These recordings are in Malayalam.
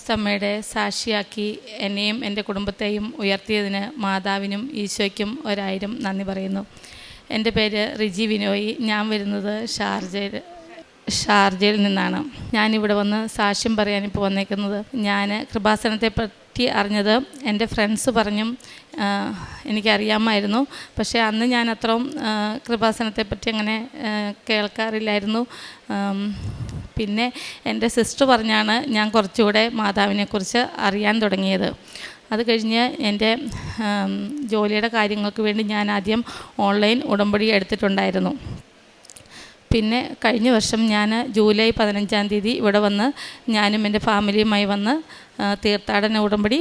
പരിശുദ്ധ അമ്മയുടെ സാക്ഷിയാക്കി എന്നെയും എൻ്റെ കുടുംബത്തെയും ഉയർത്തിയതിന് മാതാവിനും ഈശോയ്ക്കും 1000 നന്ദി പറയുന്നു. എൻ്റെ പേര് റിജി വിനോയ്. ഞാൻ വരുന്നത് ഷാർജയിൽ നിന്നാണ്. ഞാനിവിടെ വന്ന് സാക്ഷ്യം പറയാനിപ്പോൾ വന്നേക്കുന്നത്. ഞാൻ കൃപാസനത്തെ പറ്റി അറിഞ്ഞത് എൻ്റെ ഫ്രണ്ട്സ് പറഞ്ഞും എനിക്കറിയാമായിരുന്നു. പക്ഷേ അന്ന് ഞാൻ അത്രയും കൃപാസനത്തെ പറ്റി അങ്ങനെ കേൾക്കാറില്ലായിരുന്നു. പിന്നെ എൻ്റെ സിസ്റ്റർ പറഞ്ഞാണ് ഞാൻ കുറച്ചുകൂടെ മാതാവിനെക്കുറിച്ച് അറിയാൻ തുടങ്ങിയത്. അത് കഴിഞ്ഞ് എൻ്റെ ജോലിയുടെ കാര്യങ്ങൾക്ക് വേണ്ടി ഞാൻ ആദ്യം ഓൺലൈൻ ഉടമ്പടി എടുത്തിട്ടുണ്ടായിരുന്നു. പിന്നെ കഴിഞ്ഞ വർഷം ഞാൻ ജൂലൈ 15 തീയതി ഇവിടെ വന്ന് ഞാനും എൻ്റെ ഫാമിലിയുമായി വന്ന് തീർത്ഥാടന ഉടമ്പടി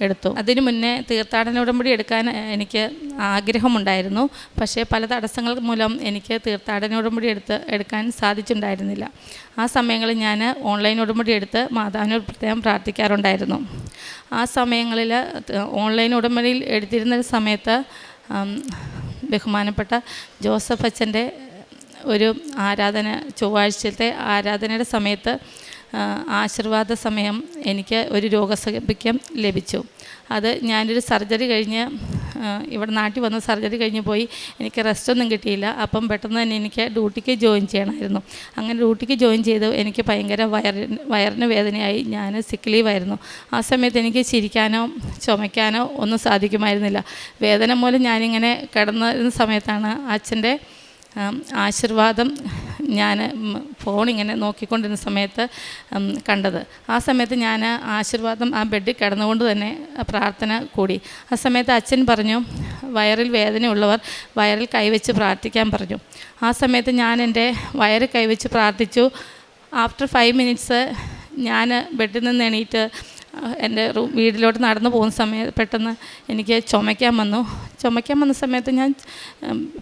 എടുത്തു. അതിനു മുന്നേ തീർത്ഥാടന ഉടമ്പടി എടുക്കാൻ എനിക്ക് ആഗ്രഹമുണ്ടായിരുന്നു. പക്ഷേ പല തടസ്സങ്ങൾ മൂലം എനിക്ക് തീർത്ഥാടന ഉടമ്പടി എടുക്കാൻ സാധിച്ചിട്ടുണ്ടായിരുന്നില്ല. ആ സമയങ്ങളിൽ ഞാൻ ഓൺലൈൻ ഉടമ്പടി എടുത്ത് മാതാവിനോട് പ്രത്യേകം പ്രാർത്ഥിക്കാറുണ്ടായിരുന്നു. ആ സമയങ്ങളിൽ ഓൺലൈൻ ഉടമ്പടിയിൽ എടുത്തിരുന്ന സമയത്ത് ബഹുമാനപ്പെട്ട ജോസഫ് അച്ഛൻ്റെ ഒരു ആരാധന, ചൊവ്വാഴ്ചത്തെ ആരാധനയുടെ സമയത്ത് ആശീർവാദ സമയം എനിക്ക് ഒരു രോഗസൗഖ്യം ലഭിച്ചു. അത് ഞാനൊരു സർജറി കഴിഞ്ഞ് ഇവിടെ നാട്ടിൽ വന്ന് സർജറി കഴിഞ്ഞ് പോയി. എനിക്ക് റെസ്റ്റൊന്നും കിട്ടിയില്ല. അപ്പം പെട്ടെന്ന് തന്നെ എനിക്ക് ഡ്യൂട്ടിക്ക് ജോയിൻ ചെയ്യണമായിരുന്നു. അങ്ങനെ ഡ്യൂട്ടിക്ക് ജോയിൻ ചെയ്ത് എനിക്ക് ഭയങ്കര വയറിന് വേദനയായി. ഞാൻ സിക്ക് ലീവായിരുന്നു. ആ സമയത്ത് എനിക്ക് ചിരിക്കാനോ ചുമയ്ക്കാനോ ഒന്നും സാധിക്കുമായിരുന്നില്ല. വേദന മൂലം ഞാനിങ്ങനെ കിടന്നിരുന്ന സമയത്താണ് അച്ഛൻ്റെ ആശീർവാദം ഞാൻ ഫോണിങ്ങനെ നോക്കിക്കൊണ്ടിരുന്ന സമയത്ത് കണ്ടത്. ആ സമയത്ത് ഞാൻ ആശീർവാദം ആ ബെഡിൽ കിടന്നുകൊണ്ട് തന്നെ പ്രാർത്ഥന കൂടി. ആ സമയത്ത് അച്ഛൻ പറഞ്ഞു, വയറിൽ വേദനയുള്ളവർ വയറിൽ കൈവച്ച് പ്രാർത്ഥിക്കാൻ പറഞ്ഞു. ആ സമയത്ത് ഞാൻ എൻ്റെ വയറ് കൈവച്ച് പ്രാർത്ഥിച്ചു. ആഫ്റ്റർ 5 മിനിറ്റ്സ് ഞാൻ ബെഡിൽ നിന്ന് എണീറ്റ് എൻ്റെ വീട്ടിലോട്ട് നടന്നു പോകുന്ന സമയത്ത് പെട്ടെന്ന് എനിക്ക് ചുമയ്ക്കാൻ വന്ന സമയത്ത് ഞാൻ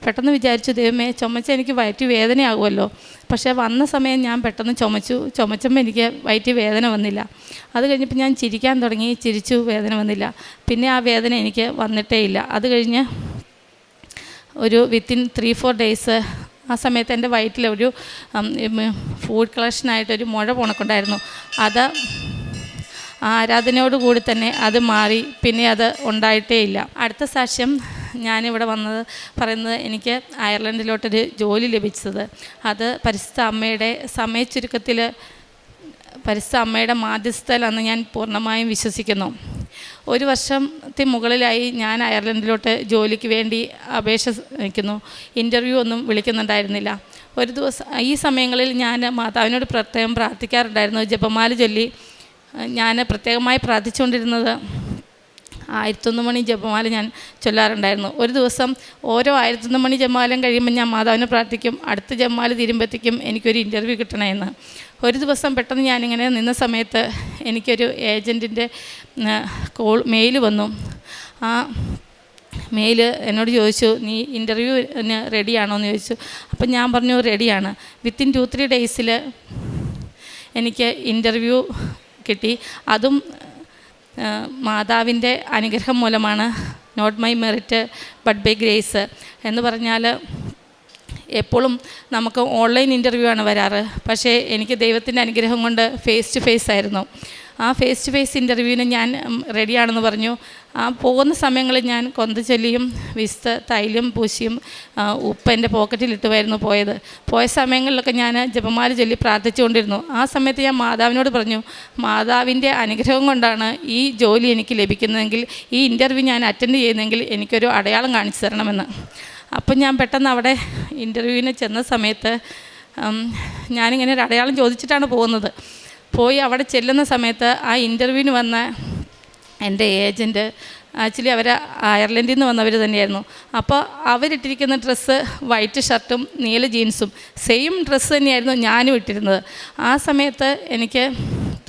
പെട്ടെന്ന് വിചാരിച്ചു, ദൈവമേ, ചുമച്ച എനിക്ക് വയറ്റി വേദനയാകുമല്ലോ. പക്ഷേ വന്ന സമയം ഞാൻ പെട്ടെന്ന് ചുമച്ചപ്പോൾ എനിക്ക് വയറ്റി വേദന വന്നില്ല. അത് കഴിഞ്ഞപ്പോൾ ഞാൻ ചിരിക്കാൻ തുടങ്ങി. ചിരിച്ചു, വേദന വന്നില്ല. പിന്നെ ആ വേദന എനിക്ക് വന്നിട്ടേ ഇല്ല. അത് കഴിഞ്ഞ് ഒരു വിത്തിൻ 3-4 ഡേയ്സ് ആ സമയത്ത് എൻ്റെ വയറ്റിലൊരു ഫുഡ് കളക്ഷനായിട്ടൊരു മുഴ പോണക്കുണ്ടായിരുന്നു. അത് ആരാധനയോടുകൂടി തന്നെ അത് മാറി. പിന്നെ അത് ഉണ്ടായിട്ടേ ഇല്ല. അടുത്ത സാക്ഷ്യം ഞാനിവിടെ പറയുന്നത് എനിക്ക് അയർലൻഡിലോട്ടൊരു ജോലി ലഭിച്ചത്. അത് പരിശുദ്ധ അമ്മയുടെ സമയച്ചുരുക്കത്തിൽ പരിശുദ്ധ അമ്മയുടെ മാധ്യസ്ഥയിലാണെന്ന് ഞാൻ പൂർണ്ണമായും വിശ്വസിക്കുന്നു. 1 വർഷത്തിന് മുകളിലായി ഞാൻ അയർലൻഡിലോട്ട് ജോലിക്ക് വേണ്ടി അപേക്ഷ വയ്ക്കുന്നു. ഇൻ്റർവ്യൂ ഒന്നും വിളിക്കുന്നുണ്ടായിരുന്നില്ല. ഒരു ദിവസം ഈ സമയങ്ങളിൽ ഞാൻ മാതാവിനോട് പ്രത്യേകം പ്രാർത്ഥിക്കാറുണ്ടായിരുന്നു. ജപമാല ചൊല്ലി ഞാൻ പ്രത്യേകമായി പ്രാർത്ഥിച്ചുകൊണ്ടിരുന്നത് 1001 മണി ജപമാല ഞാൻ ചൊല്ലാറുണ്ടായിരുന്നു. ഒരു ദിവസം ഓരോ 1001 മണി ജപമാലയും കഴിയുമ്പോൾ ഞാൻ മാതാവിനെ പ്രാർത്ഥിക്കും, അടുത്ത ജപമാല തീരുമ്പോഴത്തേക്കും എനിക്കൊരു ഇൻ്റർവ്യൂ കിട്ടണമെന്ന്. ഒരു ദിവസം പെട്ടെന്ന് ഞാനിങ്ങനെ നിന്ന സമയത്ത് എനിക്കൊരു ഏജൻറ്റിൻ്റെ മെയിൽ വന്നു. ആ മെയിൽ എന്നോട് ചോദിച്ചു, നീ ഇൻ്റർവ്യൂവിന് റെഡിയാണോ എന്ന് ചോദിച്ചു. അപ്പം ഞാൻ പറഞ്ഞു, റെഡിയാണ്. വിത്തിൻ 2-3 ഡേയ്സിൽ എനിക്ക് ഇൻ്റർവ്യൂ കിട്ടി. അതും മാതാവിൻ്റെ അനുഗ്രഹം മൂലമാണ്. Not my merit but by grace എന്ന് പറഞ്ഞാൽ എപ്പോഴും നമുക്ക് ഓൺലൈൻ ഇൻ്റർവ്യൂ ആണ് വരാറ്. പക്ഷേ എനിക്ക് ദൈവത്തിൻ്റെ അനുഗ്രഹം കൊണ്ട് ഫേസ് ടു ഫേസ് ആയിരുന്നു. ആ ഫേസ് ടു ഫേസ് ഇൻ്റർവ്യൂവിന് ഞാൻ റെഡിയാണെന്ന് പറഞ്ഞു. ആ പോകുന്ന സമയങ്ങളിൽ ഞാൻ കൊന്ത ചൊല്ലിയും വിസ്ത് തൈലും പൂശിയും ഉപ്പ് എൻ്റെ പോക്കറ്റിലിട്ടുമായിരുന്നു പോയത്. പോയ സമയങ്ങളിലൊക്കെ ഞാൻ ജപമാല ചൊല്ലി പ്രാർത്ഥിച്ചുകൊണ്ടിരുന്നു. ആ സമയത്ത് ഞാൻ മാതാവിനോട് പറഞ്ഞു, മാതാവിൻ്റെ അനുഗ്രഹം കൊണ്ടാണ് ഈ ജോലി എനിക്ക് ലഭിക്കുന്നതെങ്കിൽ, ഈ ഇൻ്റർവ്യൂ ഞാൻ അറ്റൻഡ് ചെയ്യുന്നെങ്കിൽ എനിക്കൊരു അടയാളം കാണിച്ചു തരണമെന്ന്. അപ്പം ഞാൻ പെട്ടെന്ന് അവിടെ ഇൻ്റർവ്യൂവിന് ചെന്ന സമയത്ത് ഞാനിങ്ങനെ ഒരു അടയാളം ചോദിച്ചിട്ടാണ് പോകുന്നത്. പോയി അവിടെ ചെല്ലുന്ന സമയത്ത് ആ ഇൻ്റർവ്യൂവിന് വന്ന എൻ്റെ ഏജൻറ്റ് ആക്ച്വലി അവർ അയർലൻഡിൽ നിന്ന് വന്നവർ തന്നെയായിരുന്നു. അപ്പോൾ അവരിട്ടിരിക്കുന്ന ഡ്രസ്സ് വൈറ്റ് ഷർട്ടും നീല ജീൻസും സെയിം ഡ്രസ്സ് തന്നെയായിരുന്നു ഞാനും ഇട്ടിരുന്നത്. ആ സമയത്ത് എനിക്ക്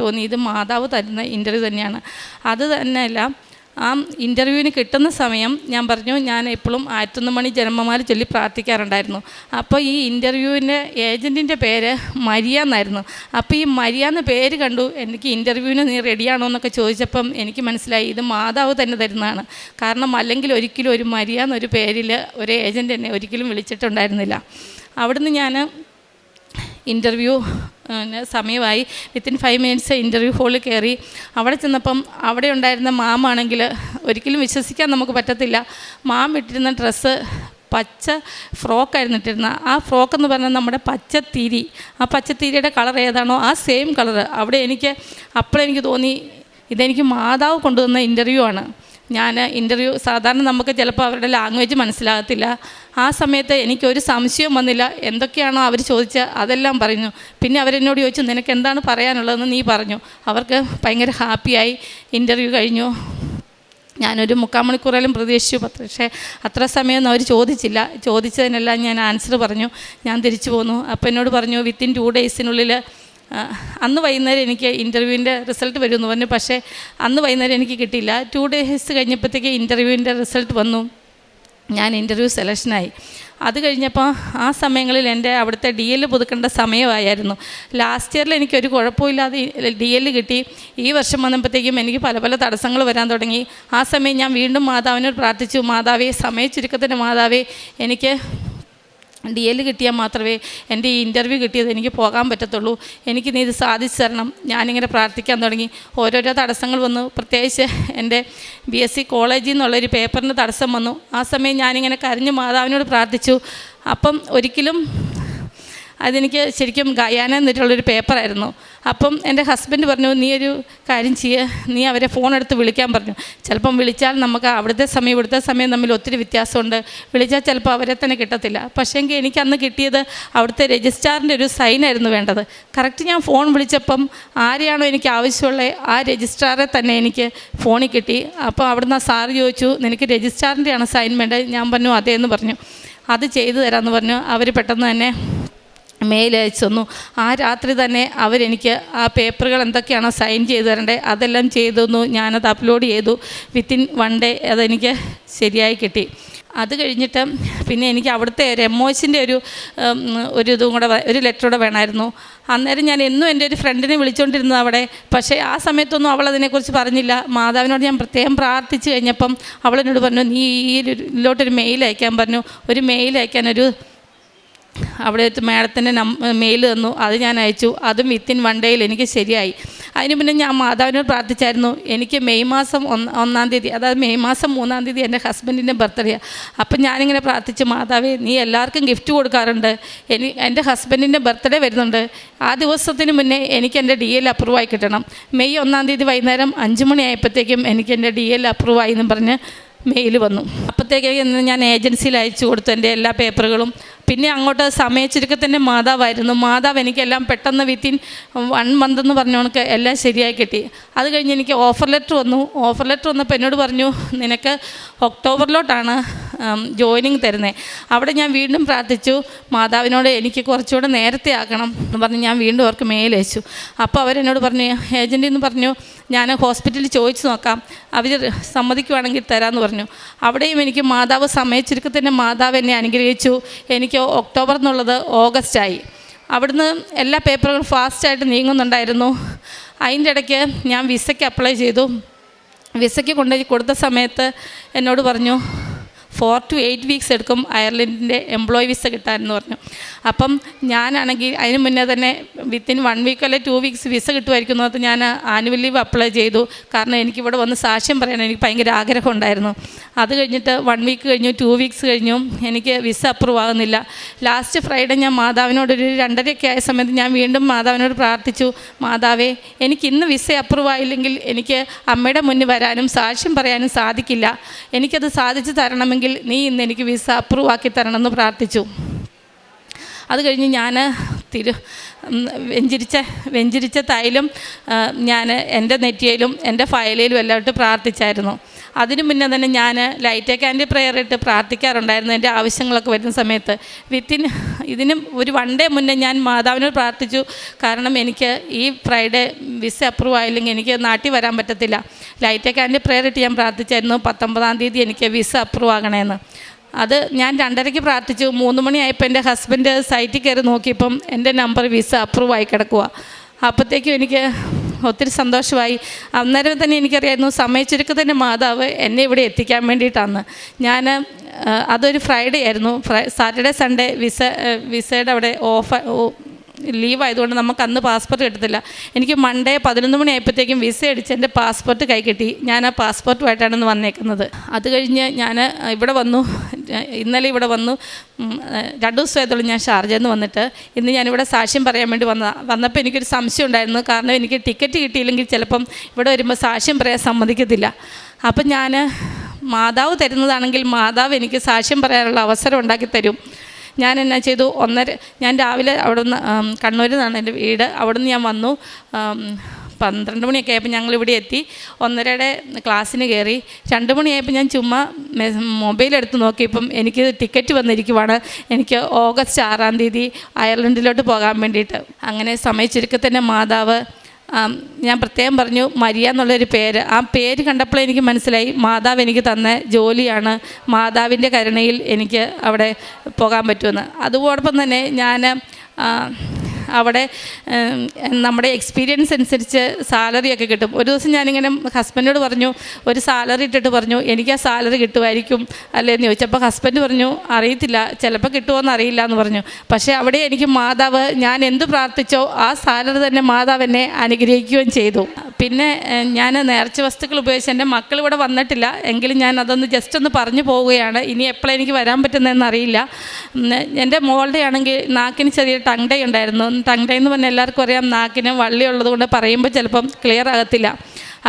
തോന്നി, ഇത് മാതാവ് തരുന്ന ഇൻ്റർവ്യൂ തന്നെയാണ്. അത് തന്നെയല്ല, ആ ഇൻ്റർവ്യൂവിന് കിട്ടുന്ന സമയം ഞാൻ പറഞ്ഞു, ഞാൻ എപ്പോഴും 1001 മണി ജന്മമാല ചൊല്ലി പ്രാർത്ഥിക്കാറുണ്ടായിരുന്നു. അപ്പോൾ ഈ ഇൻ്റർവ്യൂവിൻ്റെ ഏജൻറ്റിൻ്റെ പേര് മരിയ എന്നായിരുന്നു. അപ്പോൾ ഈ മരിയ എന്ന പേര് കണ്ടു. എനിക്ക് ഇൻ്റർവ്യൂവിന് നീ റെഡിയാണോ എന്നൊക്കെ ചോദിച്ചപ്പം എനിക്ക് മനസ്സിലായി ഇത് മാതാവ് തന്നെ തരുന്നതാണ്. കാരണം അല്ലെങ്കിൽ ഒരിക്കലും ഒരു മരിയ എന്നൊരു പേരിൽ ഒരു ഏജൻറ്റ് എന്നെ ഒരിക്കലും വിളിച്ചിട്ടുണ്ടായിരുന്നില്ല. അവിടുന്ന് ഞാൻ ഇൻ്റർവ്യൂ സമയമായി. വിത്തിൻ 5 മിനിറ്റ്സ് ഇൻ്റർവ്യൂ ഹാളിൽ കയറി. അവിടെ ചെന്നപ്പം അവിടെ ഉണ്ടായിരുന്ന മാമാണെങ്കിൽ ഒരിക്കലും വിശ്വസിക്കാൻ നമുക്ക് പറ്റത്തില്ല. മാം ഇട്ടിരുന്ന ഡ്രസ്സ് പച്ച ഫ്രോക്കായിരുന്നു ഇട്ടിരുന്നത്. ആ ഫ്രോക്ക് എന്ന് പറഞ്ഞാൽ നമ്മുടെ പച്ചത്തിരി, ആ പച്ചത്തിരിയുടെ കളർ ഏതാണോ ആ സെയിം കളറ്. അവിടെ അപ്പോഴെനിക്ക് തോന്നി ഇതെനിക്ക് മാതാവ് കൊണ്ടുവന്ന ഇൻ്റർവ്യൂ ആണ്. ഞാൻ ഇൻ്റർവ്യൂ സാധാരണ നമുക്ക് ചിലപ്പോൾ അവരുടെ ലാംഗ്വേജ് മനസ്സിലാകത്തില്ല. ആ സമയത്ത് എനിക്കൊരു സംശയം വന്നില്ല. എന്തൊക്കെയാണോ അവർ ചോദിച്ചത് അതെല്ലാം പറഞ്ഞു. പിന്നെ അവരെന്നോട് ചോദിച്ചു നിനക്ക് എന്താണ് പറയാനുള്ളതെന്ന് നീ പറഞ്ഞു. അവർക്ക് ഭയങ്കര ഹാപ്പിയായി. ഇൻ്റർവ്യൂ കഴിഞ്ഞു. ഞാനൊരു 3/4 മണിക്കൂറേലും പ്രതീക്ഷിച്ചു. പക്ഷേ അത്ര സമയമൊന്നും അവർ ചോദിച്ചില്ല. ചോദിച്ചതിനെല്ലാം ഞാൻ ആൻസർ പറഞ്ഞു. ഞാൻ തിരിച്ചു പോന്നു. അപ്പോൾ എന്നോട് പറഞ്ഞു വിത്തിൻ 2 ഡേയ്സിനുള്ളിൽ അന്ന് വൈകുന്നേരം എനിക്ക് ഇൻ്റർവ്യൂവിൻ്റെ റിസൾട്ട് വരുമെന്ന് പറഞ്ഞു. പക്ഷേ അന്ന് വൈകുന്നേരം എനിക്ക് കിട്ടിയില്ല. 2 ഡേയ്സ് കഴിഞ്ഞപ്പോഴത്തേക്ക് ഇൻ്റർവ്യൂവിൻ്റെ റിസൾട്ട് വന്നു. ഞാൻ ഇൻ്റർവ്യൂ സെലക്ഷനായി. അത് കഴിഞ്ഞപ്പോൾ ആ സമയങ്ങളിൽ എൻ്റെ അവിടുത്തെ DL പുതുക്കേണ്ട സമയമായിരുന്നു. ലാസ്റ്റ് ഇയറിൽ എനിക്കൊരു കുഴപ്പമില്ലാതെ DL കിട്ടി. ഈ വർഷം വന്നപ്പോഴത്തേക്കും എനിക്ക് പല പല തടസ്സങ്ങൾ വരാൻ തുടങ്ങി. ആ സമയം ഞാൻ വീണ്ടും മാതാവിനോട് പ്രാർത്ഥിച്ചു, മാതാവേ, സമയച്ചുരുക്കത്തിൻ്റെ മാതാവേ, എനിക്ക് DL കിട്ടിയാൽ മാത്രമേ എൻ്റെ ഈ ഇൻ്റർവ്യൂ കിട്ടിയത് എനിക്ക് പോകാൻ പറ്റത്തുള്ളൂ. എനിക്ക് നീ ഇത് സാധിച്ചു തരണം. ഞാനിങ്ങനെ പ്രാർത്ഥിക്കാൻ തുടങ്ങി. ഓരോരോ തടസ്സങ്ങൾ വന്നു. പ്രത്യേകിച്ച് എൻ്റെ BSc കോളേജിൽ നിന്നുള്ളൊരു പേപ്പറിന് തടസ്സം വന്നു. ആ സമയം ഞാനിങ്ങനെ കരഞ്ഞ് മാതാവിനോട് പ്രാർത്ഥിച്ചു. അപ്പം ഒരിക്കലും അതെനിക്ക് ശരിക്കും ഗയാന എന്നിട്ടുള്ളൊരു പേപ്പറായിരുന്നു. അപ്പം എൻ്റെ ഹസ്ബൻഡ് പറഞ്ഞു, നീ ഒരു കാര്യം നീ അവരെ ഫോൺ എടുത്ത് വിളിക്കാൻ പറഞ്ഞു. ചിലപ്പം വിളിച്ചാൽ നമുക്ക് അവിടുത്തെ സമയം ഇവിടുത്തെ സമയം തമ്മിൽ ഒത്തിരി വ്യത്യാസമുണ്ട്. വിളിച്ചാൽ ചിലപ്പോൾ അവരെ തന്നെ കിട്ടത്തില്ല. പക്ഷേങ്കിൽ എനിക്ക് അന്ന് കിട്ടിയത് അവിടുത്തെ രജിസ്ട്രാറിൻ്റെ ഒരു സൈനായിരുന്നു വേണ്ടത്. കറക്റ്റ് ഞാൻ ഫോൺ വിളിച്ചപ്പം ആരെയാണോ എനിക്ക് ആവശ്യമുള്ളത് ആ രജിസ്ട്രാറെ തന്നെ എനിക്ക് ഫോണിൽ കിട്ടി. അപ്പോൾ അവിടുന്ന് ആ സാറ് ചോദിച്ചു, നിനക്ക് രജിസ്ട്രാറിൻ്റെയാണ് സൈൻ വേണ്ടത്? ഞാൻ പറഞ്ഞു അതേ എന്ന് പറഞ്ഞു. അത് ചെയ്തു തരാമെന്ന് പറഞ്ഞു. അവർ പെട്ടെന്ന് തന്നെ മെയിൽ അയച്ചു തന്നു. ആ രാത്രി തന്നെ അവരെനിക്ക് ആ പേപ്പറുകൾ എന്തൊക്കെയാണോ സൈൻ ചെയ്ത് തരേണ്ടത് അതെല്ലാം ചെയ്തു തന്നു. ഞാനത് അപ്ലോഡ് ചെയ്തു. വിത്തിൻ 1 ഡേ അതെനിക്ക് ശരിയായി കിട്ടി. അത് കഴിഞ്ഞിട്ട് പിന്നെ എനിക്ക് അവിടുത്തെ ഒരു MOHൻ്റെ ഒരു ഇതും കൂടെ ഒരു ലെറ്റർ കൂടെ വേണമായിരുന്നു. അന്നേരം ഞാൻ എന്നും എൻ്റെ ഒരു ഫ്രണ്ടിനെ വിളിച്ചുകൊണ്ടിരുന്നത് അവിടെ. പക്ഷേ ആ സമയത്തൊന്നും അവളതിനെക്കുറിച്ച് പറഞ്ഞില്ല. മാതാവിനോട് ഞാൻ പ്രത്യേകം പ്രാർത്ഥിച്ച് കഴിഞ്ഞപ്പം അവളെന്നോട് പറഞ്ഞു, നീ ഇതിലോട്ടൊരു മെയിൽ അയക്കാൻ പറഞ്ഞു. ഒരു മെയിൽ അയക്കാനൊരു അവിടെ മാഡത്തിൻ്റെ മെയിൽ തന്നു. അത് ഞാൻ അയച്ചു. അതും വിത്തിൻ 1 ഡേയിൽ എനിക്ക് ശരിയായി. അതിന് പിന്നെ ഞാൻ മാതാവിനോട് പ്രാർത്ഥിച്ചായിരുന്നു. എനിക്ക് മെയ് മാസം 1-ാം തീയതി, അതായത് മെയ് മാസം 3-ാം തീയതി എൻ്റെ ഹസ്ബൻഡിൻ്റെ ബർത്ത്ഡേയാണ്. അപ്പം ഞാനിങ്ങനെ പ്രാർത്ഥിച്ചു, മാതാവേ, നീ എല്ലാവർക്കും ഗിഫ്റ്റ് കൊടുക്കാറുണ്ട്, എൻ്റെ ഹസ്ബൻഡിൻ്റെ ബർത്ത്ഡേ വരുന്നുണ്ട്, ആ ദിവസത്തിന് മുന്നേ എനിക്ക് എൻ്റെ DL അപ്രൂവായി കിട്ടണം. മെയ് 1-ാം തീയതി വൈകുന്നേരം 5 മണിയായപ്പോഴത്തേക്കും എനിക്ക് എൻ്റെ DL അപ്രൂവായി എന്നും പറഞ്ഞ് മെയിൽ വന്നു. അപ്പോഴത്തേക്ക് ഞാൻ ഏജൻസിയിൽ അയച്ചു കൊടുത്തു എൻ്റെ എല്ലാ പേപ്പറുകളും. പിന്നെ അങ്ങോട്ട് സമയച്ചുരുക്കത്തിൻ്റെ മാതാവായിരുന്നു. മാതാവ് എനിക്കെല്ലാം പെട്ടെന്ന് വിത്തിൻ 1 മന്ത് എന്ന് പറഞ്ഞുകൊണ്ട് എല്ലാം ശരിയായി കിട്ടി. അത് കഴിഞ്ഞ് എനിക്ക് ഓഫർ ലെറ്റർ വന്നു. ഓഫർ ലെറ്റർ വന്നപ്പോൾ എന്നോട് പറഞ്ഞു, നിനക്ക് ഒക്ടോബറിലോട്ടാണ് ജോയിനിങ് തരുന്നത്. അവിടെ ഞാൻ വീണ്ടും പ്രാർത്ഥിച്ചു മാതാവിനോട്, എനിക്ക് കുറച്ചുകൂടെ നേരത്തെ ആക്കണം എന്ന് പറഞ്ഞ് ഞാൻ വീണ്ടും അവർക്ക് മെയിൽ അയച്ചു. അപ്പോൾ അവരെന്നോട് പറഞ്ഞു, ഏജൻറ്റിൽ നിന്ന് പറഞ്ഞു, ഞാൻ ഹോസ്പിറ്റലിൽ ചോദിച്ചു നോക്കാം, അവർ സമ്മതിക്കുവാണെങ്കിൽ തരാമെന്ന് പറഞ്ഞു. അവിടെയും എനിക്ക് മാതാവ് സമയച്ചുരുക്കത്തിൻ്റെ മാതാവ് എന്നെ അനുഗ്രഹിച്ചു. എനിക്ക് ഒക്ടോബർ എന്നുള്ളത് ഓഗസ്റ്റായി. അവിടുന്ന് എല്ലാ പേപ്പറുകളും ഫാസ്റ്റായിട്ട് നീങ്ങുന്നുണ്ടായിരുന്നു. അതിൻ്റെ ഇടയ്ക്ക് ഞാൻ വിസയ്ക്ക് അപ്ലൈ ചെയ്തു. വിസയ്ക്ക് കൊണ്ടുപോയി കൊടുത്ത സമയത്ത് എന്നോട് പറഞ്ഞു 4 to 8 വീക്സ് എടുക്കും അയർലൻഡിൻ്റെ എംപ്ലോയി വിസ കിട്ടാനെന്ന് പറഞ്ഞു. അപ്പം ഞാനാണെങ്കിൽ അതിന് മുന്നേ തന്നെ വിത്തിൻ 1 വീക്ക് അല്ലെ 2 വീക്സ് വിസ കിട്ടുമായിരിക്കും എന്ന് പറഞ്ഞ് ഞാൻ ആനുവൽ ലീവ് അപ്ലൈ ചെയ്തു. കാരണം എനിക്കിവിടെ വന്ന് സാക്ഷ്യം പറയാൻ എനിക്ക് ഭയങ്കര ആഗ്രഹം ഉണ്ടായിരുന്നു. അത് കഴിഞ്ഞിട്ട് 1 വീക്ക് കഴിഞ്ഞു, 2 വീക്സ് കഴിഞ്ഞു, എനിക്ക് വിസ അപ്രൂവ് ആകുന്നില്ല. ലാസ്റ്റ് ഫ്രൈഡേ ഞാൻ മാതാവിനോട് ഒരു 2:30 ആയ സമയത്ത് ഞാൻ വീണ്ടും മാതാവിനോട് പ്രാർത്ഥിച്ചു, മാതാവേ, എനിക്ക് ഇന്ന് വിസ അപ്രൂവ് ആയില്ലെങ്കിൽ എനിക്ക് അമ്മയുടെ മുന്നിൽ വരാനും സാക്ഷ്യം പറയാനും സാധിക്കില്ല. എനിക്കത് സാധിച്ചു തരണമെങ്കിൽ നീ ഇന്ന് എനിക്ക് വിസ അപ്രൂവ് ആക്കി തരണമെന്ന് പ്രാർത്ഥിച്ചു. അത് കഴിഞ്ഞ് ഞാൻ വെഞ്ചിരിച്ച തൈലും ഞാൻ എൻ്റെ നെറ്റിയിലും എൻ്റെ ഫയലിലും എല്ലാം ഇട്ട് പ്രാർത്ഥിച്ചായിരുന്നു. അതിനു മുന്നേ തന്നെ ഞാൻ ലൈറ്റ് ക്യാൻഡിൽ പ്രെയർ ഇട്ട് പ്രാർത്ഥിക്കാറുണ്ടായിരുന്നു എൻ്റെ ആവശ്യങ്ങളൊക്കെ വരുന്ന സമയത്ത്. ഇതിനും ഒരു 1 ഡേ മുന്നേ ഞാൻ മാതാവിനോട് പ്രാർത്ഥിച്ചു. കാരണം എനിക്ക് ഈ ഫ്രൈഡേ വിസ അപ്രൂവ് ആയില്ലെങ്കിൽ എനിക്ക് നാട്ടിൽ വരാൻ പറ്റത്തില്ല. ലൈറ്റ് ക്യാൻഡിൽ പ്രെയർ ഇട്ട് ഞാൻ പ്രാർത്ഥിച്ചായിരുന്നു 19-ാം തീയതി എനിക്ക് വിസ അപ്രൂവ് ആകണമെന്ന്. അത് ഞാൻ 2:30 പ്രാർത്ഥിച്ചു. 3 മണിയായപ്പോൾ എൻ്റെ ഹസ്ബൻഡ് സൈറ്റിൽ കയറി നോക്കിയപ്പം എൻ്റെ നമ്പർ വിസ അപ്രൂവ് ആയി കിടക്കുക. അപ്പോഴത്തേക്കും എനിക്ക് ഒത്തിരി സന്തോഷമായി. അന്നേരം തന്നെ എനിക്കറിയായിരുന്നു സമയച്ചുരുക്കത്തിൻ്റെ മാതാവ് എന്നെ ഇവിടെ എത്തിക്കാൻ വേണ്ടിയിട്ടാണ്. അതൊരു ഫ്രൈഡേ ആയിരുന്നു. സാറ്റർഡേ സൺഡേ വിസയുടെ അവിടെ ലീവ് ആയതുകൊണ്ട് നമുക്ക് അന്ന് പാസ്പോർട്ട് കിട്ടത്തില്ല. എനിക്ക് മൺഡേ 11 മണിയായപ്പോഴത്തേക്കും വിസ അടിച്ച് എൻ്റെ പാസ്പോർട്ട് കൈ കിട്ടി. ഞാൻ ആ പാസ്പോർട്ടുമായിട്ടാണ് ഇന്ന് വന്നേക്കുന്നത്. അത് കഴിഞ്ഞ് ഞാൻ ഇവിടെ വന്നു. ഇന്നലെ ഇവിടെ വന്നു. 2 ദിവസമായതുള്ളൂ ഞാൻ ഷാർജയിൽ നിന്ന് വന്നിട്ട്. ഇന്ന് ഞാനിവിടെ സാക്ഷ്യം പറയാൻ വേണ്ടി വന്നപ്പോൾ എനിക്കൊരു സംശയം ഉണ്ടായിരുന്നു. കാരണം എനിക്ക് ടിക്കറ്റ് കിട്ടിയില്ലെങ്കിൽ ചിലപ്പം ഇവിടെ വരുമ്പോൾ സാക്ഷ്യം പറയാൻ സമ്മതിക്കത്തില്ല. അപ്പം ഞാൻ മാതാവ് തരുന്നതാണെങ്കിൽ മാതാവ് എനിക്ക് സാക്ഷ്യം പറയാനുള്ള അവസരം ഉണ്ടാക്കി തരും. ഞാൻ എന്നാ ചെയ്തു, ഞാൻ രാവിലെ അവിടെ നിന്ന് കണ്ണൂരിൽ നിന്നാണ് എൻ്റെ വീട്. അവിടെ നിന്ന് ഞാൻ വന്നു. 12 മണിയൊക്കെ ആയപ്പോൾ ഞങ്ങളിവിടെ എത്തി. 1:30 ക്ലാസ്സിന് കയറി. 2 മണിയായപ്പോൾ ഞാൻ ചുമ്മാ മൊബൈലെടുത്ത് നോക്കിയപ്പം എനിക്ക് ടിക്കറ്റ് വന്നിരിക്കുവാണ്. എനിക്ക് ഓഗസ്റ്റ് 6-ാം തീയതി അയർലൻഡിലോട്ട് പോകാൻ വേണ്ടിയിട്ട്. അങ്ങനെ സമയച്ചുരുക്കത്തിൽ തന്നെ മാതാവ്, ഞാൻ പ്രത്യേകം പറഞ്ഞു മരിയ എന്നുള്ളൊരു പേര്. ആ പേര് കണ്ടപ്പോൾ എനിക്ക് മനസ്സിലായി മാതാവ് എനിക്ക് തന്ന ജോലിയാണ്, മാതാവിൻ്റെ കരുണയിൽ എനിക്ക് അവിടെ പോകാൻ പറ്റുമെന്ന്. അതോടൊപ്പം തന്നെ ഞാൻ അവിടെ നമ്മുടെ എക്സ്പീരിയൻസ് അനുസരിച്ച് സാലറിയൊക്കെ കിട്ടും. ഒരു ദിവസം ഞാനിങ്ങനെ ഹസ്ബൻഡിനോട് പറഞ്ഞു, ഒരു സാലറി ഇട്ടിട്ട് പറഞ്ഞു എനിക്ക് ആ സാലറി കിട്ടുമായിരിക്കും അല്ലേന്ന് ചോദിച്ചപ്പോൾ ഹസ്ബൻഡ് പറഞ്ഞു അറിയത്തില്ല, ചിലപ്പോൾ കിട്ടുമോയെന്ന് അറിയില്ല എന്ന് പറഞ്ഞു. പക്ഷേ അവിടെ എനിക്ക് മാതാവ്, ഞാൻ എന്ത് പ്രാർത്ഥിച്ചോ ആ സാലറി തന്നെ മാതാവ് എന്നെ അനുഗ്രഹിക്കുകയും ചെയ്തു. പിന്നെ ഞാൻ നേർച്ച വസ്തുക്കൾ ഉപയോഗിച്ച്, എൻ്റെ മക്കൾ ഇവിടെ വന്നിട്ടില്ല എങ്കിലും ഞാൻ അതൊന്ന് ജസ്റ്റ് ഒന്ന് പറഞ്ഞു പോവുകയാണ്. ഇനി എപ്പോഴാണ് എനിക്ക് വരാൻ പറ്റുന്നതെന്ന് അറിയില്ല. എൻ്റെ മോളുടെ ആണെങ്കിൽ നാക്കിന് ചെറിയ ടങ് ടൈ ഉണ്ടായിരുന്നു. ടങ് ടൈ എന്ന് പറഞ്ഞാൽ എല്ലാവർക്കും അറിയാം, നാക്കിന് വള്ളി ഉള്ളത് കൊണ്ട് പറയുമ്പോൾ ചിലപ്പം ക്ലിയർ ആകത്തില്ല.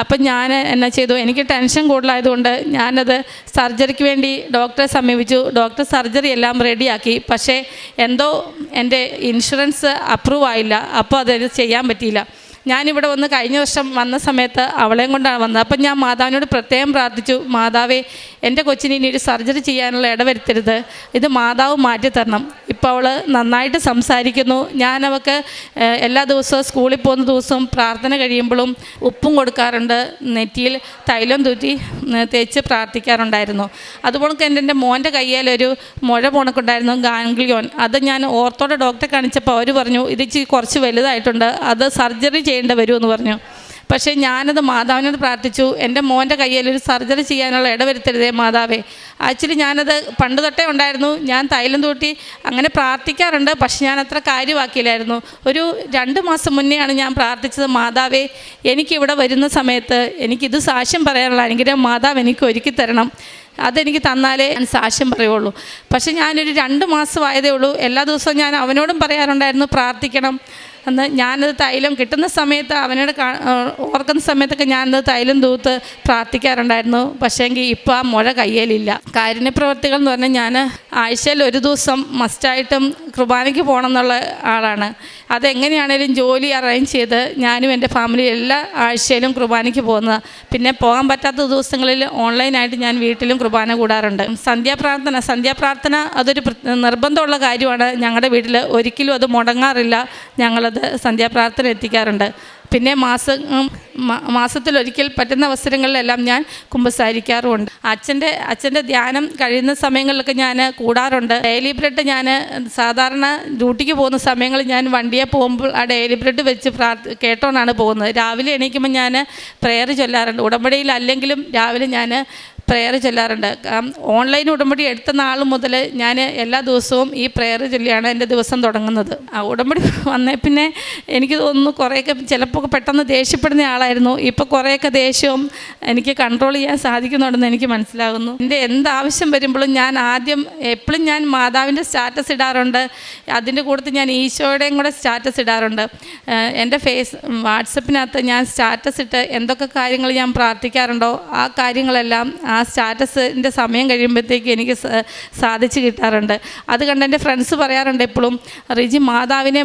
അപ്പം ഞാൻ എന്നാ ചെയ്തു, എനിക്ക് ടെൻഷൻ കൂടുതലായതുകൊണ്ട് ഞാനത് സർജറിക്ക് വേണ്ടി ഡോക്ടറെ സമീപിച്ചു. ഡോക്ടർ സർജറി എല്ലാം റെഡിയാക്കി. പക്ഷേ എന്തോ എൻ്റെ ഇൻഷുറൻസ് അപ്രൂവ് ആയില്ല. അപ്പോൾ അത് ചെയ്യാൻ പറ്റിയില്ല. ഞാനിവിടെ വന്ന് കഴിഞ്ഞ വർഷം വന്ന സമയത്ത് അവളെയും കൊണ്ടാണ് വന്നത്. അപ്പം ഞാൻ മാതാവിനോട് പ്രത്യേകം പ്രാർത്ഥിച്ചു, മാതാവേ എൻ്റെ കൊച്ചിന് ഇനി ഒരു സർജറി ചെയ്യാനുള്ള ഇടവരുത്തരുത്, ഇത് മാതാവ് മാറ്റിത്തരണം. ഇപ്പോൾ അവൾ നന്നായിട്ട് സംസാരിക്കുന്നു. ഞാൻ അവൾക്ക് എല്ലാ ദിവസവും സ്കൂളിൽ പോകുന്ന ദിവസവും പ്രാർത്ഥന കഴിയുമ്പോഴും ഉപ്പും കൊടുക്കാറുണ്ട്, നെറ്റിയിൽ തൈലം തൂറ്റി തേച്ച് പ്രാർത്ഥിക്കാറുണ്ടായിരുന്നു. അതുപോലെ എൻ്റെ മോൻ്റെ കയ്യിലൊരു മുഴ പോണക്കുണ്ടായിരുന്നു, ഗാംഗ്ലിയോൺ. അത് ഞാൻ ഓർത്തോടെ ഡോക്ടറെ കാണിച്ചപ്പോൾ അവർ പറഞ്ഞു ഇത് കുറച്ച് വലുതായിട്ടുണ്ട്, അത് സർജറി ചെയ്യേണ്ടി വരുമെന്ന് പറഞ്ഞു. പക്ഷേ ഞാനത് മാതാവിനോട് പ്രാർത്ഥിച്ചു, എൻ്റെ മോൻ്റെ കയ്യിൽ ഒരു സർജറി ചെയ്യാനുള്ള ഇടവരുത്തരുതേ മാതാവേ. ആക്ച്വലി ഞാനത് പണ്ട് തൊട്ടേ ഉണ്ടായിരുന്നു. ഞാൻ തൈലം തൂട്ടി അങ്ങനെ പ്രാർത്ഥിക്കാറുണ്ട്, പക്ഷെ ഞാൻ അത്ര കാര്യമാക്കിയില്ലായിരുന്നു. ഒരു 2 മാസം മുന്നെയാണ് ഞാൻ പ്രാർത്ഥിച്ചത്, മാതാവേ എനിക്കിവിടെ വരുന്ന സമയത്ത് എനിക്കിത് സാക്ഷ്യം പറയാനുള്ള അനുഗ്രഹം മാതാവ് എനിക്ക് ഒരുക്കി തരണം, അതെനിക്ക് തന്നാലേ ഞാൻ സാക്ഷ്യം പറയുള്ളൂ. പക്ഷേ ഞാനൊരു 2 മാസമായതേ ഉള്ളൂ. എല്ലാ ദിവസവും ഞാൻ അവനോടും പറയാറുണ്ടായിരുന്നു പ്രാർത്ഥിക്കണം എന്ന്. ഞാനത് തൈലം കിട്ടുന്ന സമയത്ത് അവനോട് ഓർക്കുന്ന സമയത്തൊക്കെ ഞാനത് തൈലം തൂത്ത് പ്രാർത്ഥിക്കാറുണ്ടായിരുന്നു. പക്ഷേങ്കിൽ ഇപ്പോൾ ആ മുഴ കയ്യിലില്ല. കാരുണ്യപ്രവർത്തികൾ എന്ന് പറഞ്ഞാൽ ഞാൻ ആഴ്ചയിൽ ഒരു ദിവസം മസ്റ്റായിട്ടും കുർബാനയ്ക്ക് പോകണം എന്നുള്ള ആളാണ്. അതെങ്ങനെയാണേലും ജോലി അറേഞ്ച് ചെയ്ത് ഞാനും എൻ്റെ ഫാമിലി എല്ലാ ആഴ്ചയിലും കുർബാനയ്ക്ക് പോകുന്നത്. പിന്നെ പോകാൻ പറ്റാത്ത ദിവസങ്ങളിൽ ഓൺലൈനായിട്ട് ഞാൻ വീട്ടിലും കുർബാന കൂടാറുണ്ട്. സന്ധ്യാപ്രാർത്ഥന അതൊരു നിർബന്ധമുള്ള കാര്യമാണ് ഞങ്ങളുടെ വീട്ടിൽ. ഒരിക്കലും അത് മുടങ്ങാറില്ല. ഞങ്ങളത് സന്ധ്യാപ്രാർത്ഥന എത്തിക്കാറുണ്ട്. പിന്നെ മാസത്തിലൊരിക്കൽ പറ്റുന്ന അവസരങ്ങളിലെല്ലാം ഞാൻ കുമ്പസാരിക്കാറുമുണ്ട്. അച്ഛൻ്റെ ധ്യാനം കഴിയുന്ന സമയങ്ങളിലൊക്കെ ഞാൻ കൂടാറുണ്ട്. ഡെയിലി ബ്രെഡ് ഞാൻ സാധാരണ ഡ്യൂട്ടിക്ക് പോകുന്ന സമയങ്ങളിൽ ഞാൻ വണ്ടിയെ പോകുമ്പോൾ ആ ഡെയിലി ബ്രെഡ് വെച്ച് കേട്ടോണ്ടാണ് പോകുന്നത്. രാവിലെ എണീക്കുമ്പോൾ ഞാൻ പ്രെയർ ചൊല്ലാറുണ്ട്. ഉടമ്പടിയിൽ അല്ലെങ്കിലും രാവിലെ ഞാൻ പ്രെയർ ചൊല്ലാറുണ്ട്. ഓൺലൈൻ ഉടമ്പടി എടുത്ത നാൾ മുതൽ ഞാൻ എല്ലാ ദിവസവും ഈ പ്രെയർ ചൊല്ലിയാണ് എൻ്റെ ദിവസം തുടങ്ങുന്നത്. ഉടമ്പടി വന്നേ പിന്നെ എനിക്ക് തോന്നുന്നു കുറേയൊക്കെ ചിലപ്പോൾ പെട്ടെന്ന് ദേഷ്യപ്പെടുന്ന ആളായിരുന്നു. ഇപ്പോൾ കുറേയൊക്കെ ദേഷ്യവും എനിക്ക് കൺട്രോൾ ചെയ്യാൻ സാധിക്കുന്നുണ്ടെന്ന് എനിക്ക് മനസ്സിലാകുന്നു. എൻ്റെ എന്താവശ്യം വരുമ്പോഴും ഞാൻ ആദ്യം എപ്പോഴും ഞാൻ മാതാവിൻ്റെ സ്റ്റാറ്റസ് ഇടാറുണ്ട്. അതിൻ്റെ കൂട്ടത്തിൽ ഞാൻ ഈശോയുടെയും കൂടെ സ്റ്റാറ്റസ് ഇടാറുണ്ട്. എൻ്റെ വാട്സപ്പിനകത്ത് ഞാൻ സ്റ്റാറ്റസ് ഇട്ട് എന്തൊക്കെ കാര്യങ്ങൾ ഞാൻ പ്രാർത്ഥിക്കാറുണ്ടോ ആ കാര്യങ്ങളെല്ലാം ആ സ്റ്റാറ്റസിൻ്റെ സമയം കഴിയുമ്പോഴത്തേക്ക് എനിക്ക് സാധിച്ചു കിട്ടാറുണ്ട്. അത് കണ്ട് എൻ്റെ ഫ്രണ്ട്സ് പറയാറുണ്ട് എപ്പോഴും, റിജി മാതാവിനെ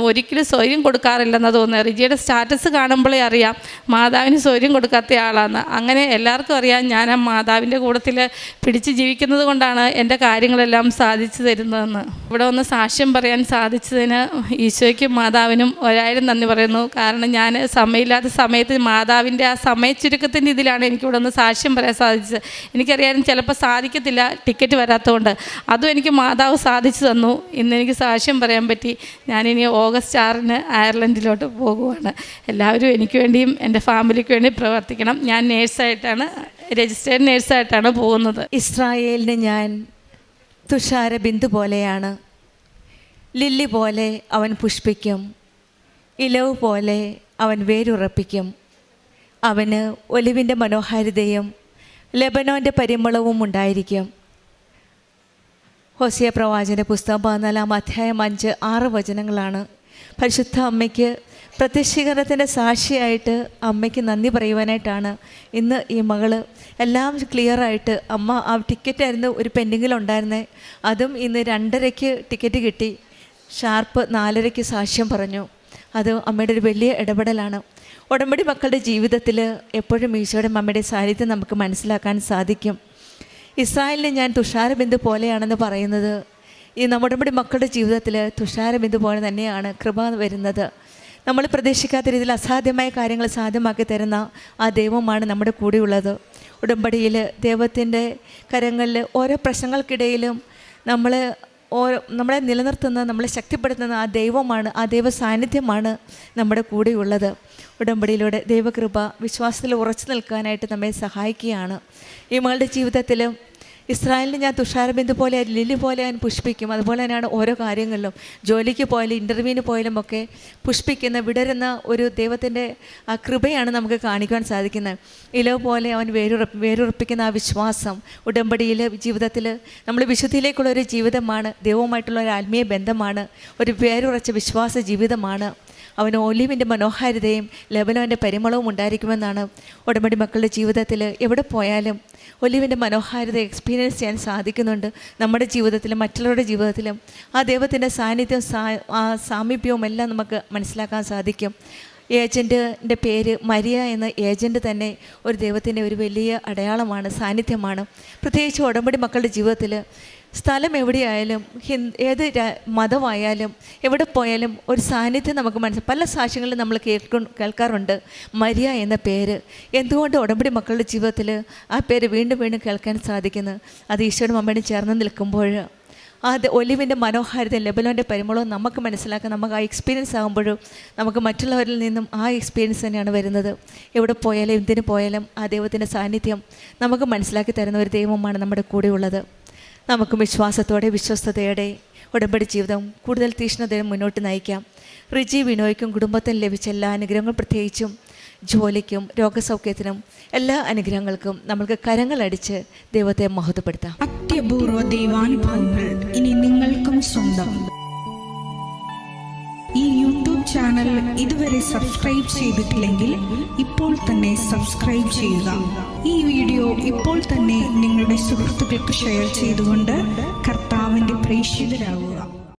ഒരിക്കലും സ്വൈര്യം കൊടുക്കാറില്ലെന്ന് തോന്നുന്നത്. റിജിയുടെ സ്റ്റാറ്റസ് കാണുമ്പോഴേ അറിയാം മാതാവിന് സ്വൈര്യം കൊടുക്കാത്ത ആളാണ്. അങ്ങനെ എല്ലാവർക്കും അറിയാം ഞാൻ ആ മാതാവിൻ്റെ കൂട്ടത്തിൽ പിടിച്ച് ജീവിക്കുന്നത് കൊണ്ടാണ് എൻ്റെ കാര്യങ്ങളെല്ലാം സാധിച്ചു തരുന്നതെന്ന്. ഇവിടെ ഒന്ന് സാക്ഷ്യം പറയാൻ സാധിച്ചതിന് ഈശോയ്ക്കും മാതാവിനും 1000 നന്ദി പറയുന്നു. കാരണം ഞാൻ സമയമില്ലാത്ത സമയത്ത് മാതാവിൻ്റെ ആ സമയച്ചുരുക്കത്തിൻ്റെ ഇതിലാണ് എനിക്കിവിടെ ഒന്ന് സാക്ഷ്യം പറയാൻ സാധിച്ചത്. എനിക്കറിയാനും ചിലപ്പോൾ സാധിക്കത്തില്ല, ടിക്കറ്റ് വരാത്തതുകൊണ്ട്. അതും എനിക്ക് മാതാവ് സാധിച്ചു തന്നു. ഇന്നെനിക്ക് സാക്ഷ്യം പറയാൻ പറ്റി. ഞാനിനി ഓഗസ്റ്റ് 6-ന് അയർലൻഡിലോട്ട് പോകുവാണ്. എല്ലാവരും എനിക്ക് വേണ്ടിയും എൻ്റെ ഫാമിലിക്ക് വേണ്ടി പ്രവർത്തിക്കണം. ഞാൻ നേഴ്സായിട്ടാണ്, രജിസ്റ്റേർഡ് നേഴ്സായിട്ടാണ് പോകുന്നത്. ഇസ്രായേലിന് ഞാൻ തുഷാര ബിന്ദു പോലെയാണ്. ലില്ലി പോലെ അവൻ പുഷ്പിക്കും, ഇലവ് പോലെ അവൻ വേരുറപ്പിക്കും. അവന് ഒലിവിൻ്റെ മനോഹാരിതയും ലെബനോൻ്റെ പരിമളവും ഉണ്ടായിരിക്കും. ഹോസിയ പ്രവാചകൻ്റെ പുസ്തകം 14 അധ്യായം 5-6 വചനങ്ങളാണ്. പരിശുദ്ധ അമ്മയ്ക്ക് പ്രത്യക്ഷീകരണത്തിൻ്റെ സാക്ഷിയായിട്ട് അമ്മയ്ക്ക് നന്ദി പറയുവാനായിട്ടാണ് ഇന്ന് ഈ മകള് എല്ലാം ക്ലിയറായിട്ട്. അമ്മ ആ ടിക്കറ്റായിരുന്നു ഒരു പെൻഡിങ്ങിലുണ്ടായിരുന്നത്, അതും ഇന്ന് 2:30 ടിക്കറ്റ് കിട്ടി. ഷാർപ്പ് 4:30 സാക്ഷ്യം പറഞ്ഞു. അത് അമ്മയുടെ ഒരു വലിയ ഇടപെടലാണ്. ഉടമ്പടി മക്കളുടെ ജീവിതത്തിൽ എപ്പോഴും ഈശോയുടെ അമ്മയുടെ സാന്നിധ്യം നമുക്ക് മനസ്സിലാക്കാൻ സാധിക്കും. ഇസ്രായേലിനെ ഞാൻ തുഷാരബിന്ദു പോലെയാണെന്ന് പറയുന്നത് ഈ നമ്മുടെ ഉടമ്പടി മക്കളുടെ ജീവിതത്തിൽ തുഷാരബിന്ദു പോലെ തന്നെയാണ് കൃപ വരുന്നത്. നമ്മൾ പ്രതീക്ഷിക്കാത്ത രീതിയിൽ അസാധ്യമായ കാര്യങ്ങൾ സാധ്യമാക്കി തരുന്ന ആ ദൈവമാണ് നമ്മുടെ കൂടെയുള്ളത്. ഉടമ്പടിയിൽ ദൈവത്തിൻ്റെ കരങ്ങളിൽ ഓരോ പ്രശ്നങ്ങൾക്കിടയിലും നമ്മളെ നിലനിർത്തുന്ന, നമ്മളെ ശക്തിപ്പെടുത്തുന്ന ആ ദൈവമാണ്, ആ ദൈവ സാന്നിധ്യമാണ് നമ്മുടെ കൂടെയുള്ളത്. ഉടമ്പടിയിലൂടെ ദൈവകൃപ വിശ്വാസത്തിൽ ഉറച്ചു നിൽക്കാനായിട്ട് നമ്മെ സഹായിക്കുകയാണ്. ഈ മകളുടെ ജീവിതത്തിൽ ഇസ്രായേലിന് ഞാൻ തുഷാരബിന്ദു പോലെ, ലില്ലി പോലെ ഞാൻ പുഷ്പിക്കും. അതുപോലെ തന്നെയാണ് ഓരോ കാര്യങ്ങളിലും, ജോലിക്ക് പോയാലും ഇൻ്റർവ്യൂവിന് പോയാലും ഒക്കെ പുഷ്പിക്കുന്ന, വിടരുന്ന ഒരു ദൈവത്തിൻ്റെ ആ കൃപയാണ് നമുക്ക് കാണിക്കാൻ സാധിക്കുന്നത്. ഇലവ് പോലെ അവൻ വേരുറപ്പിക്കുന്ന ആ വിശ്വാസം ഉടമ്പടിയിൽ ജീവിതത്തിൽ നമ്മൾ വിശുദ്ധിയിലേക്കുള്ള ഒരു ജീവിതമാണ്, ദൈവവുമായിട്ടുള്ള ഒരു ആത്മീയ ബന്ധമാണ്, ഒരു വേരുറച്ച വിശ്വാസ ജീവിതമാണ്. അവന് ഒലിവിൻ്റെ മനോഹാരിതയും ലെബനോൻ്റെ പരിമളവും ഉണ്ടായിരിക്കുമെന്നാണ് ഉടമ്പടി മക്കളുടെ ജീവിതത്തിൽ എവിടെ പോയാലും ഒലിവിൻ്റെ മനോഹാരിത എക്സ്പീരിയൻസ് ചെയ്യാൻ സാധിക്കുന്നുണ്ട്. നമ്മുടെ ജീവിതത്തിലും മറ്റുള്ളവരുടെ ജീവിതത്തിലും ആ ദൈവത്തിൻ്റെ സാന്നിധ്യം, ആ സാമീപ്യവും എല്ലാം നമുക്ക് മനസ്സിലാക്കാൻ സാധിക്കും. ഏജൻറ്റിൻ്റെ പേര് മരിയ എന്ന ഏജൻറ്റ് തന്നെ ഒരു ദൈവത്തിൻ്റെ ഒരു വലിയ അടയാളമാണ്, സാന്നിധ്യമാണ്. പ്രത്യേകിച്ച് ഉടമ്പടി മക്കളുടെ ജീവിതത്തിൽ സ്ഥലം എവിടെയായാലും, ഏത് മതമായാലും, എവിടെ പോയാലും ഒരു സാന്നിധ്യം നമുക്ക് പല സാക്ഷ്യങ്ങളിലും നമ്മൾ കേൾക്കാറുണ്ട് മരിയ എന്ന പേര്. എന്തുകൊണ്ട് ഉടമ്പടി മക്കളുടെ ജീവിതത്തിൽ ആ പേര് വീണ്ടും വീണ്ടും കേൾക്കാൻ സാധിക്കുന്നു? അത് ഈശോയുടെ അമ്മയോട് ചേർന്ന് നിൽക്കുമ്പോൾ അത് ഒലിവിൻ്റെ മനോഹാരിത, ലെബനോൻ്റെ പരിമളവും നമുക്ക് മനസ്സിലാക്കാൻ, നമുക്ക് ആ എക്സ്പീരിയൻസ് ആകുമ്പോഴും നമുക്ക് മറ്റുള്ളവരിൽ നിന്നും ആ എക്സ്പീരിയൻസ് തന്നെയാണ് വരുന്നത്. എവിടെ പോയാലും എന്തിനു പോയാലും ആ ദൈവത്തിൻ്റെ സാന്നിധ്യം നമുക്ക് മനസ്സിലാക്കി തരുന്ന ഒരു ദൈവമാണ് നമ്മുടെ കൂടെയുള്ളത്. നമുക്ക് വിശ്വാസത്തോടെ വിശ്വസ്തയോടെ ഉടമ്പടി ജീവിതം കൂടുതൽ തീക്ഷ്ണതയും മുന്നോട്ട് നയിക്കാം. റിജി ബിനോയ്ക്കും കുടുംബത്തിനും ലഭിച്ച എല്ലാ അനുഗ്രഹങ്ങളും, പ്രത്യേകിച്ചും ജോലിക്കും രോഗസൗഖ്യത്തിനും എല്ലാ അനുഗ്രഹങ്ങൾക്കും നമ്മൾക്ക് കരങ്ങളടിച്ച് ദൈവത്തെ മഹത്വപ്പെടുത്താം. അത്യപൂർവ ദൈവാനുഭവങ്ങൾ ഇനി നിങ്ങൾക്കും സ്വന്തം. ഈ യൂട്യൂബ് ചാനൽ ഇതുവരെ സബ്സ്ക്രൈബ് ചെയ്തിട്ടില്ലെങ്കിൽ ഇപ്പോൾ തന്നെ സബ്സ്ക്രൈബ് ചെയ്യുക. ഈ വീഡിയോ ഇപ്പോൾ തന്നെ നിങ്ങളുടെ സുഹൃത്തുക്കൾക്ക് ഷെയർ ചെയ്തുകൊണ്ട് കർത്താവിൻ്റെ പ്രേക്ഷിതരാകുക.